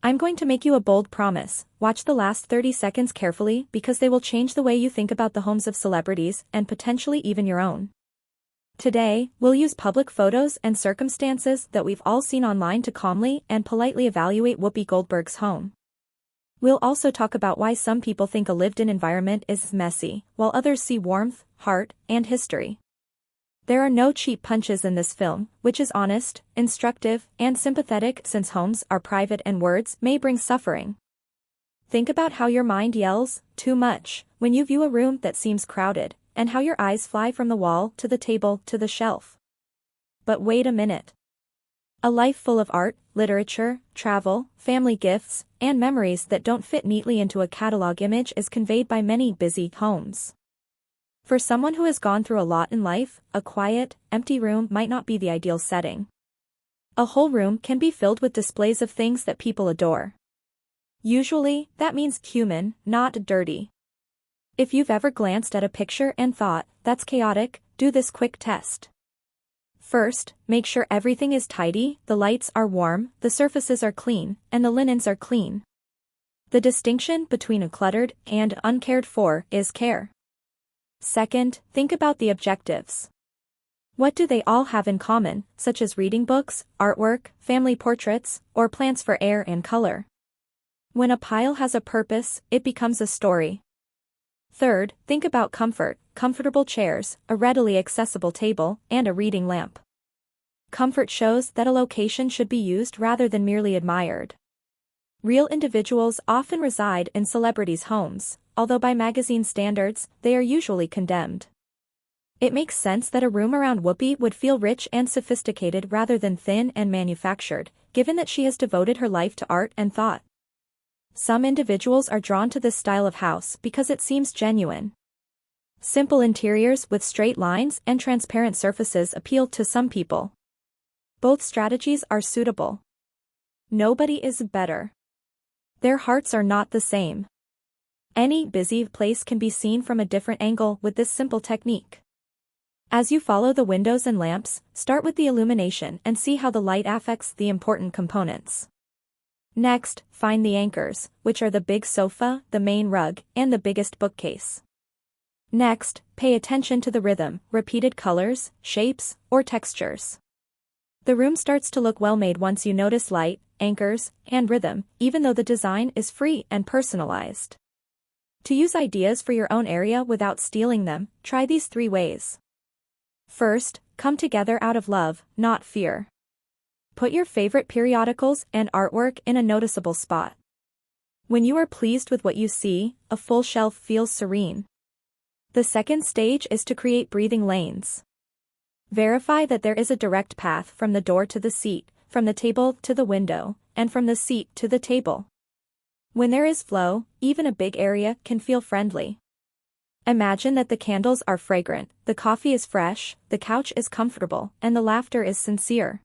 I'm going to make you a bold promise. Watch the last 30 seconds carefully because they will change the way you think about the homes of celebrities and potentially even your own. Today, we'll use public photos and circumstances that we've all seen online to calmly and politely evaluate Whoopi Goldberg's home. We'll also talk about why some people think a lived-in environment is messy, while others see warmth, heart, and history. There are no cheap punches in this film, which is honest, instructive, and sympathetic since homes are private and words may bring suffering. Think about how your mind yells, "too much," when you view a room that seems crowded, and how your eyes fly from the wall to the table to the shelf. But wait a minute. A life full of art, literature, travel, family gifts, and memories that don't fit neatly into a catalog image is conveyed by many busy homes. For someone who has gone through a lot in life, a quiet, empty room might not be the ideal setting. A whole room can be filled with displays of things that people adore. Usually, that means human, not dirty. If you've ever glanced at a picture and thought, "that's chaotic," do this quick test. First, make sure everything is tidy, the lights are warm, the surfaces are clean, and the linens are clean. The distinction between cluttered and uncared for is care. Second, think about the objectives. What do they all have in common, such as reading books, artwork, family portraits, or plants for air and color? When a pile has a purpose, it becomes a story. Third, think about comfort, comfortable chairs, a readily accessible table, and a reading lamp. Comfort shows that a location should be used rather than merely admired. Real individuals often reside in celebrities' homes, although by magazine standards, they are usually condemned. It makes sense that a room around Whoopi would feel rich and sophisticated rather than thin and manufactured, given that she has devoted her life to art and thought. Some individuals are drawn to this style of house because it seems genuine. Simple interiors with straight lines and transparent surfaces appeal to some people. Both strategies are suitable. Nobody is better. Their hearts are not the same. Any busy place can be seen from a different angle with this simple technique. As you follow the windows and lamps, start with the illumination and see how the light affects the important components. Next, find the anchors, which are the big sofa, the main rug, and the biggest bookcase. Next, pay attention to the rhythm, repeated colors, shapes, or textures. The room starts to look well-made once you notice light, anchors, and rhythm, even though the design is free and personalized. To use ideas for your own area without stealing them, try these 3 ways. First, come together out of love, not fear. Put your favorite periodicals and artwork in a noticeable spot. When you are pleased with what you see, a full shelf feels serene. The second stage is to create breathing lanes. Verify that there is a direct path from the door to the seat, from the table to the window, and from the seat to the table. When there is flow, even a big area can feel friendly. Imagine that the candles are fragrant, the coffee is fresh, the couch is comfortable, and the laughter is sincere.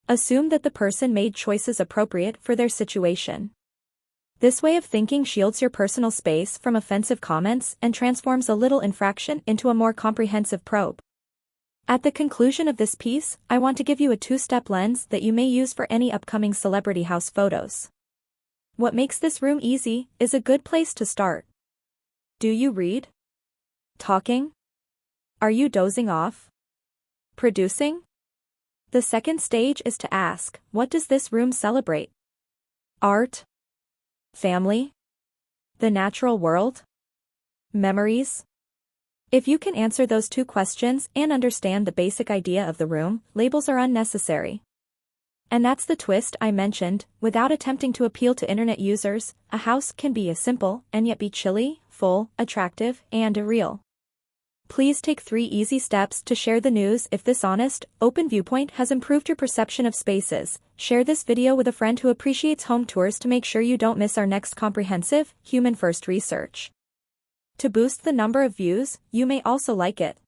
Assume that the person made choices appropriate for their situation. This way of thinking shields your personal space from offensive comments and transforms a little infraction into a more comprehensive probe. At the conclusion of this piece, I want to give you a 2-step lens that you may use for any upcoming celebrity house photos. What makes this room easy is a good place to start. Do you read? Talking? Are you dozing off? Producing? The second stage is to ask, what does this room celebrate? Art? Family? The natural world? Memories? If you can answer those 2 questions and understand the basic idea of the room, labels are unnecessary. And that's the twist I mentioned. Without attempting to appeal to internet users, a house can be as simple and yet be chilly, full, attractive, and real. Please take 3 easy steps to share the news. If this honest, open viewpoint has improved your perception of spaces, share this video with a friend who appreciates home tours to make sure you don't miss our next comprehensive, human-first research. To boost the number of views, you may also like it.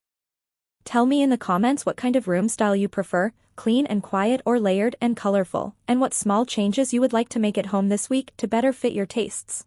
Tell me in the comments what kind of room style you prefer, clean and quiet or layered and colorful, and what small changes you would like to make at home this week to better fit your tastes.